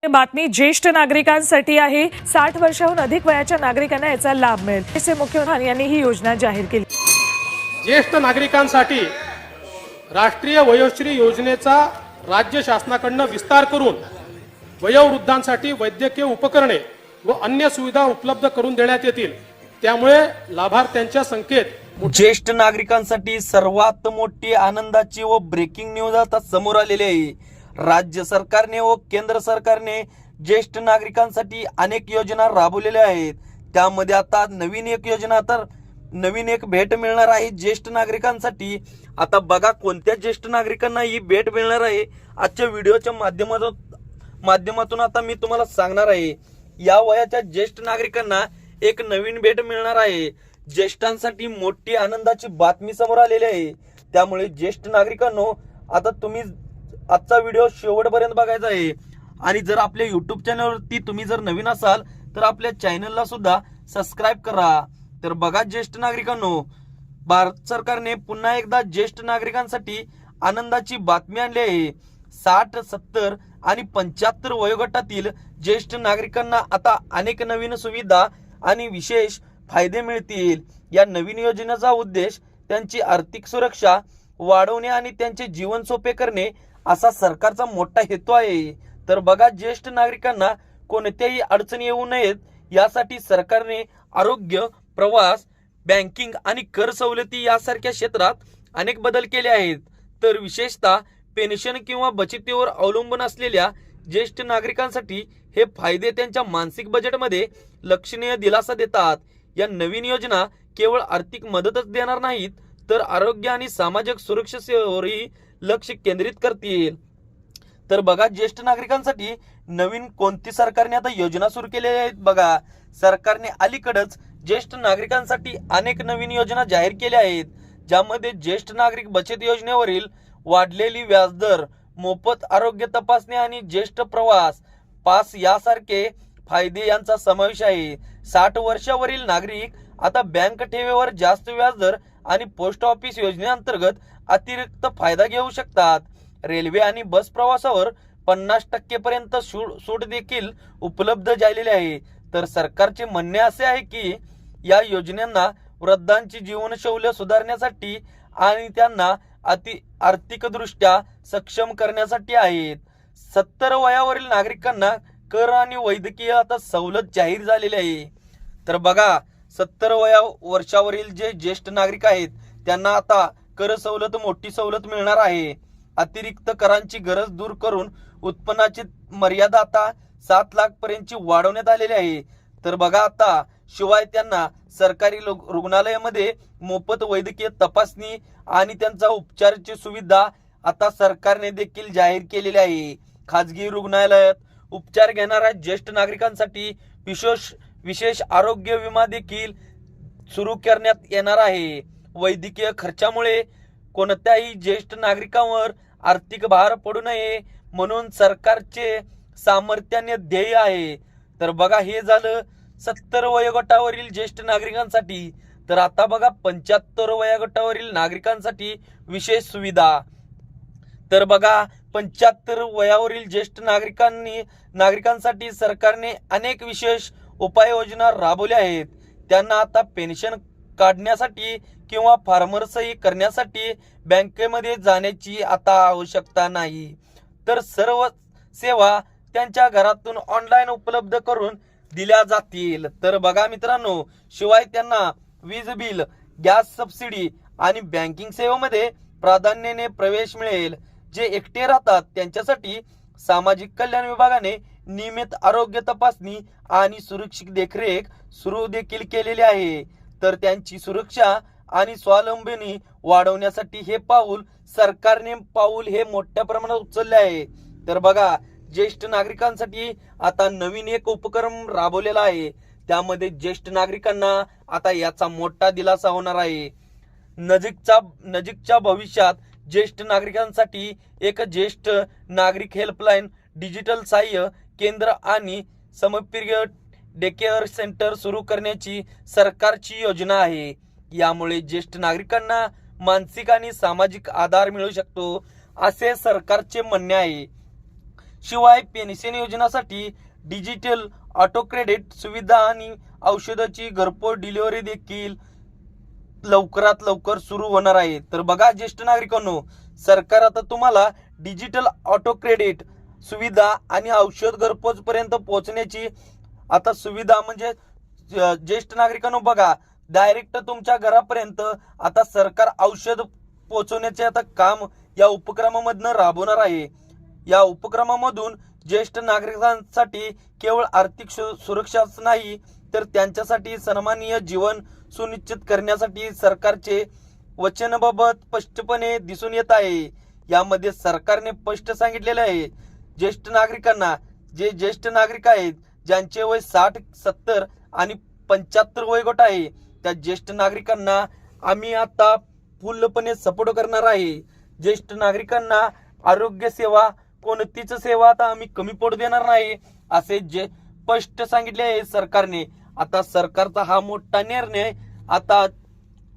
बातमी ज्येष्ठ नागरिकांसाठी आहे। 60 वर्षांहून अधिक वयाच्या नागरिकांना याचा लाभ मिळेल असे मुख्यमंत्री यांनी ही योजना जाहीर केली। ज्येष्ठ नागरिकांसाठी राष्ट्रीय वयोश्री योजनेचा राज्य शासनाकडून विस्तार करून वयोवृद्धांसाठी वैद्यकीय उपकरणे व अन्य सुविधा उपलब्ध करून देण्यात येतील। त्यामुळे लाभार्थ्यांच्या संख्येत ज्येष्ठ नागरिकांसाठी सर्वात मोठी आनंदाची व ब्रेकिंग न्यूज आता समोर आलेली आहे। राज्य सरकारने व केंद्र सरकारने ज्येष्ठ नागरिकांसाठी अनेक योजना राबवलेल्या आहेत। त्यामध्ये आता नवीन एक भेट मिळणार आहे ज्येष्ठ नागरिकांसाठी। आता बघा कोणत्या ज्येष्ठ नागरिकांना ही भेट मिळणार आहे आजच्या व्हिडिओच्या माध्यमातून आता मी तुम्हाला सांगणार आहे। या वयाच्या ज्येष्ठ नागरिकांना एक नवीन भेट मिळणार आहे। ज्येष्ठांसाठी मोठी आनंदाची बातमी समोर आलेली आहे। त्यामुळे ज्येष्ठ नागरिकांनो आता तुम्ही आजचा व्हिडिओ शेवटपर्यंत बघायचा आहे। आणि जर आपल्या YouTube चॅनलवरती तुम्ही जर नवीन असाल तर आपल्या चॅनलला सुद्धा सबस्क्राइब करा। तर बघा ज्येष्ठ नागरिकांनो, भारत सरकारने पुन्हा एकदा ज्येष्ठ नागरिकांसाठी आनंदाची बातमी आणली आहे। 60, 70 आणि 75 वयोगटातील ज्येष्ठ नागरिकांना आता अनेक नवीन सुविधा आणि विशेष फायदे मिळतील। या नवीन योजनेचा उद्देश त्यांची आर्थिक सुरक्षा वाढवणे आणि त्यांचे जीवन सोपे करणे असा सरकारचा मोठा हेतू आहे। तर बघा ज्येष्ठ नागरिकांना कोणत्याही अडचणी येऊ नयेत यासाठी सरकारने आरोग्य, प्रवास, बँकिंग आणि कर सवलती यासारख्या क्षेत्रात अनेक बदल केले आहेत। तर विशेषतः पेन्शन किंवा बचतीवर अवलंबून असलेल्या ज्येष्ठ नागरिकांसाठी हे फायदे त्यांच्या मानसिक बजेटमध्ये लक्षणीय दिलासा देतात। या नवीन योजना केवळ आर्थिक मदतच देणार नाहीत तर आरोग्य आणि सामाजिक सुरक्षेवरही लक्ष केंद्रित करतील। तर बघा ज्येष्ठ नागरिकांसाठी नवीन कोणती सरकारने आता योजना सुरू केलेल्या आहेत। बघा सरकारने अलीकडेच ज्येष्ठ नागरिकांसाठी अनेक नवीन योजना जाहीर केल्या आहेत, ज्यामध्ये ज्येष्ठ नागरिक बचत योजनेवरील वाढलेली व्याजदर, मोफत आरोग्य तपासणी आणि ज्येष्ठ प्रवास पास यासारखे फायदे यांचा समावेश आहे। 60 वर्षावरील नागरिक आता बँक ठेवीवर जास्त व्याजदर आणि पोस्ट ऑफिस योजनेअंतर्गत अतिरिक्त फायदा घेऊ शकतात। रेल्वे आणि बस प्रवासावर 50% पर्यंत सूट देखील उपलब्ध झालेली आहे। तर सरकारचे म्हणणे असे आहे की या योजनांना वृद्धांची जीवनशैली सुधारण्यासाठी आणि त्यांना आर्थिकदृष्ट्या सक्षम करण्यासाठी आहेत। 70 वयावरील नागरिकांना कर आणि वैद्यकीय आता सवलत जाहीर झालेली आहे। तर बघा 70 वर्षावरील जे ज्येष्ठ नागरिक आहेत त्यांना आता कर सवलत, मोठी सवलत मिळणार आहे। अतिरिक्त करांची गरज दूर करून उत्पन्नाची मर्यादा आता 7 लाख पर्यंतची वाढवण्यात आलेली आहे। तर बघा आता शिवाय त्यांना सरकारी रुग्णालयामध्ये मोफत वैद्यकीय तपासणी आणि त्यांचा उपचाराची सुविधा आता सरकारने देखील जाहीर केलेली आहे। खाजगी रुग्णालयात उपचार घेणाऱ्या ज्येष्ठ नागरिकांसाठी विशेष आरोग्य विमा देखील सुरू करण्यात येणार आहे। वैद्यकीय खर्चामुळे कोणत्याही ज्येष्ठ नागरिकांवर आर्थिक भार पडू नये म्हणून सरकारचे सामर्थ्याने ध्येय आहे। तर बघा हे झालं 70 वयोगटावरील ज्येष्ठ नागरिकांसाठी। तर आता बघा 75 वयोगटावरील नागरिकांसाठी विशेष सुविधा। तर बघा 75 वयावरील ज्येष्ठ नागरिकांसाठी सरकारने अनेक विशेष उपाययोजना राबवल्या आहेत। त्यांना आता पेन्शन काढण्यासाठी किंवा फार्मरसही करण्यासाठी बँकेमध्ये जाण्याची आता आवश्यकता नाही, तर सर्व सेवा त्यांच्या घरातून ऑनलाईन उपलब्ध करून दिल्या जातील। तर बघा मित्रांनो, शिवाय त्यांना वीज बिल, गॅस सबसिडी आणि बँकिंग सेवेमध्ये प्राधान्याने प्रवेश मिळेल। जे एकटे राहतात त्यांच्यासाठी सामाजिक कल्याण विभागाने नियमित आरोग्य तपासणी आणि सुरक्षित देखरेख सुरू देखील केलेली आहे। तर त्यांची सुरक्षा आणि स्वावलंबनी वाढवण्यासाठी हे सरकारने पाऊल मोठ्या प्रमाणात उचलले आहे। तर बघा ज्येष्ठ नागरिकांसाठी आता नवीन एक उपक्रम राबवलेला आहे, त्यामध्ये ज्येष्ठ नागरिकांना आता याचा मोठा दिलासा होणार आहे। नजीकच्या भविष्यात ज्येष्ठ नागरिकांसाठी एक ज्येष्ठ नागरिक हेल्पलाईन, डिजिटल सहाय्य केंद्र आणि समर्पित डे केअर सेंटर सुरू करण्याची सरकारची योजना आहे। यामुळे ज्येष्ठ नागरिकांना मानसिक आणि सामाजिक आधार मिळू शकतो असे सरकारचे म्हणणे आहे। शिवाय पेन्शन योजनेसाठी डिजिटल ऑटो क्रेडिट सुविधा आणि औषधाची घरपोच डिलिव्हरी देखील लवकरात लवकर सुरू होणार आहे. तर बघा ज्येष्ठ नागरिकांनो, सरकार आता तुम्हाला डिजिटल ऑटो क्रेडिट सुविधा आणि औषध घरपोच पर्यंत पोहोचण्याची आता सुविधा म्हणजे ज्येष्ठ नागरिकांनो बघा डायरेक्ट तुमच्या घरापर्यंत आता सरकार औषध पोहोचवण्याचे आता काम या उपक्रमामधून राबवणार आहे. या उपक्रमामधून ज्येष्ठ नागरिकांसाठी केवळ आर्थिक सुरक्षाच नाही तर त्यांच्यासाठी सन्माननीय जीवन सुनिश्चित करण्यासाठी सरकारचे वचनबाबत स्पष्टपणे दिसून येत आहे. यामध्ये सरकारने स्पष्ट सांगितलेले आहे ज्येष्ठ नागरिकांना, जे ज्येष्ठ नागरिक आहेत ज्यांचे वय 60, 70 आणि 75 वयोगट आहे त्या ज्येष्ठ नागरिकांना आम्ही आता पूर्णपणे सपोर्ट करणार आहे. ज्येष्ठ नागरिकांना आरोग्य सेवा कोणतीच सेवा आता आम्ही कमी पडू देणार नाही असे जे स्पष्ट सांगितले आहे सरकारने. आता सरकारचा हा मोठा निर्णय आता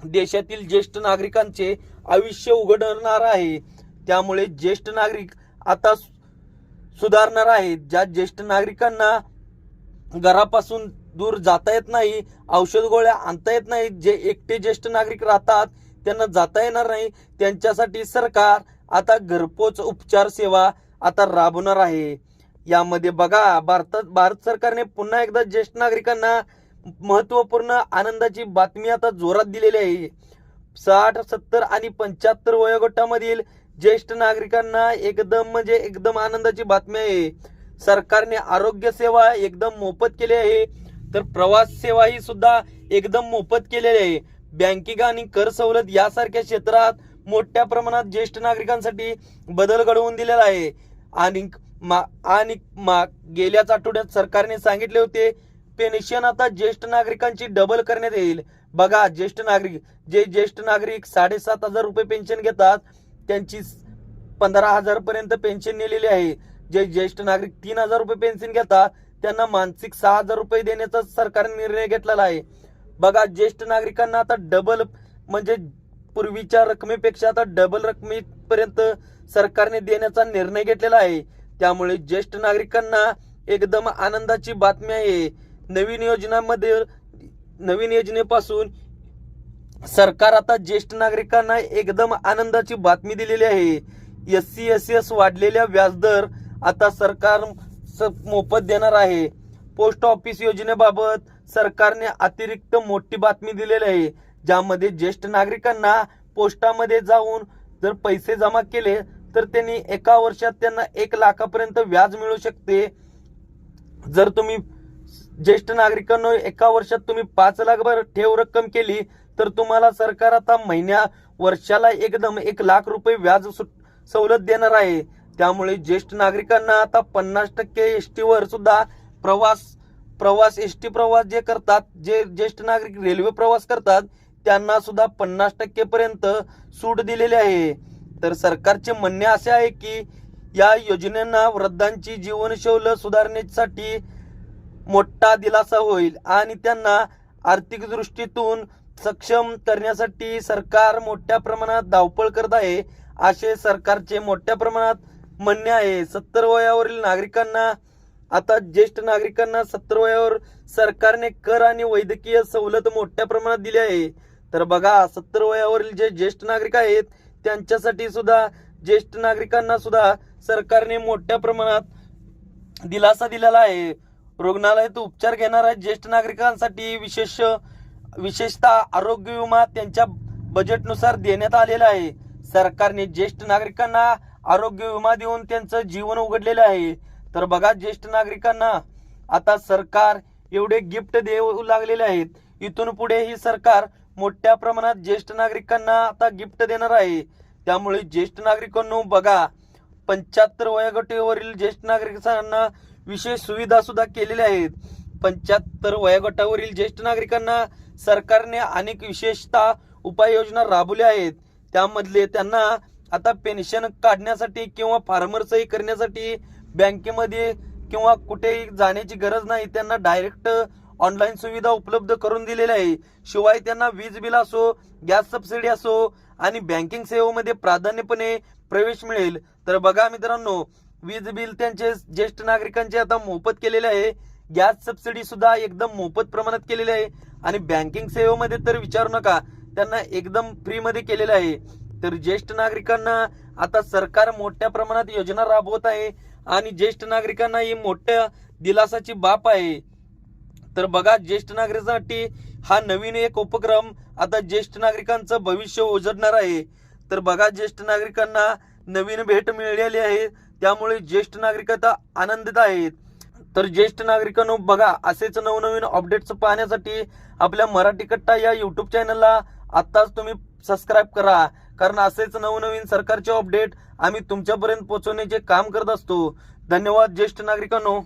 देशातील ज्येष्ठ नागरिकांचे आयुष्य उघडणार आहे. त्यामुळे ज्येष्ठ नागरिक आता सुधारणार आहेत. ज्या ज्येष्ठ नागरिकांना घरापासून दूर जाता येत नाही, औषध गोळ्या आणता येत नाही, जे एकटे ज्येष्ठ नागरिक राहतात त्यांना जाता येणार नाही, त्यांच्यासाठी सरकार आता घरपोच उपचार सेवा आता राबवणार आहे. यामध्ये बघा भारत सरकारने पुन्हा एकदा ज्येष्ठ नागरिकांना महत्वपूर्ण आनंदाची बातमी आता जोरात दिलेली आहे. 60, 70 आणि 75 वयोगटामधील ज्येष्ठ नागरिकांना एकदम आनंदाची बातमी आहे. सरकारने आरोग्य सेवा एकदम मोफत केली आहे, तर प्रवास सेवा ही सुद्धा एकदम मोफत केलेली आहे. बँकिंग आणि कर सवलत यासारख्या क्षेत्रात मोठ्या प्रमाणात ज्येष्ठ नागरिकांसाठी बदल घडवून दिलेला आहे. आणि गेल्याच आठवड्यात सरकारने सांगितले होते पेन्शन आता ज्येष्ठ नागरिकांची डबल करण्यात येईल. बघा ज्येष्ठ नागरिक 7,500 रुपये पेन्शन घेतात त्यांची 15,000 पर्यंत पेन्शन नेलेली आहे. जे ज्येष्ठ नागरिक 3,000 रुपये पेन्शन घेतात त्यांना मानसिक 6,000 रुपये देण्याचा सरकारने निर्णय घेतलेला आहे. बघा ज्येष्ठ नागरिकांना आता डबल म्हणजे पूर्वीच्या रकमेपेक्षा आता डबल रकमेपर्यंत सरकारने देण्याचा निर्णय घेतलेला आहे. त्यामुळे ज्येष्ठ नागरिकांना एकदम आनंदाची बातमी आहे. नवीन योजनेपासून सरकार आता ज्येष्ठ नागरिकांना एकदम आनंदाची बातमी दिलेली आहे. SC/SS वाढलेल्या व्याजदर आता सरकार मोफत देणार आहे. पोस्ट ऑफिस योजनेबाबत सरकारने अतिरिक्त मोठी बातमी दिलेली आहे, ज्यामध्ये ज्येष्ठ नागरिकांना पोस्टामध्ये जाऊन जर पैसे जमा केले तर त्यांनी एका वर्षात त्यांना 1 लाखापर्यंत व्याज मिळू शकते. जर तुम्ही ज्येष्ठ नागरिकांना एका वर्षात तुम्ही 5 लाख ठेव रक्कम केली तर तुम्हाला सरकार आता वर्षाला एकदम 1 लाख रुपये व्याज सवलत देणार आहे. त्यामुळे ज्येष्ठ नागरिकांना आता 50% ST वर सुद्धा प्रवास ST प्रवास जे करतात, जे ज्येष्ठ नागरिक रेल्वे प्रवास करतात त्यांना सुद्धा 50% पर्यंत सूट दिलेली आहे. तर सरकारचे म्हणणे असे आहे की या योजनेना वृद्धांची जीवनशैली सुधारण्यासाठी मोठा दिलासा होईल आणि त्यांना आर्थिक दृष्टीतून सक्षम करण्यासाठी सरकार मोठ्या प्रमाणात धावपळ करत आहे असे सरकारचे मोठ्या प्रमाणात म्हणणे आहे. 70 वयावरील नागरिकांना आता ज्येष्ठ नागरिकांना 70 वयावर सरकारने कर आणि वैद्यकीय सवलत मोठ्या प्रमाणात दिली आहे. तर बघा 70 वयावरील जे ज्येष्ठ नागरिक आहेत त्यांच्यासाठी सुद्धा ज्येष्ठ नागरिकांना सुद्धा सरकारने मोठ्या प्रमाणात दिलासा दिलेला आहे. रुग्णालयात उपचार घेणाऱ्या ज्येष्ठ नागरिकांसाठी विशेषतः आरोग्य विमा त्यांच्या बजेटनुसार देण्यात आलेला आहे. सरकारने ज्येष्ठ नागरिकांना आरोग्य विमा देऊन त्यांचं जीवन उघडलेलं आहे. तर बघा ज्येष्ठ नागरिकांना आता सरकार एवढे गिफ्ट देऊ लागलेले आहेत. इथून पुढे ही सरकार मोठ्या प्रमाणात ज्येष्ठ नागरिकांना आता गिफ्ट देणार आहे. त्यामुळे ज्येष्ठ नागरिकांनो बघा 75 वयोगटावरील ज्येष्ठ नागरिकांना विशेष सुविधा सुद्धा केलेल्या आहेत. 75 वयोगटावरील ज्येष्ठ नागरिकांना सरकारने अनेक विशेषतः उपाययोजना राबवल्या आहेत. त्यामधले त्यांना आता पेन्शन काढण्यासाठी किंवा फार्मर सही करण्यासाठी बँकेमध्ये किंवा कुठेही जाण्याची गरज नाही. त्यांना डायरेक्ट ऑनलाईन सुविधा उपलब्ध करून दिलेल्या आहे. शिवाय त्यांना वीज बिल असो, गॅस सबसिडी असो आणि बँकिंग सेवेमध्ये प्राधान्यपणे प्रवेश मिळेल. तर बघा मित्रांनो वीज बिल त्यांचे ज्येष्ठ नागरिकांचे आता मोफत केलेले आहे. गॅस सबसिडी सुद्धा एकदम मोफत प्रमाणात केलेली आहे आणि बँकिंग सेवेमध्ये तर विचारू नका, त्यांना एकदम फ्री मध्ये केलेलं आहे. तर ज्येष्ठ नागरिकांना आता सरकार मोठ्या प्रमाणात योजना राबवत आहे आणि ज्येष्ठ नागरिकांना ही मोठ्या दिलासाची बाब आहे. तर बघा, ज्येष्ठ नागरिकांसाठी हा नवीन एक उपक्रम आता ज्येष्ठ नागरिकांचं भविष्य उजळणार आहे. तर बघा, ज्येष्ठ नागरिकांना नवीन भेट मिळाली आहे, त्यामुळे ज्येष्ठ नागरिक आता आनंदित आहेत. तर ज्येष्ठ नागरिकांनो बघा, असेच नवनवीन अपडेट्स पाहण्यासाठी आपल्या मराठी कट्टा या युट्यूब चॅनलला आत्ताच तुम्ही सबस्क्राईब करा, कारण असेच नवनवीन सरकारचे अपडेट आम्ही तुमच्यापर्यंत पोहोचवण्याचे काम करत असतो. धन्यवाद ज्येष्ठ नागरिकांनो.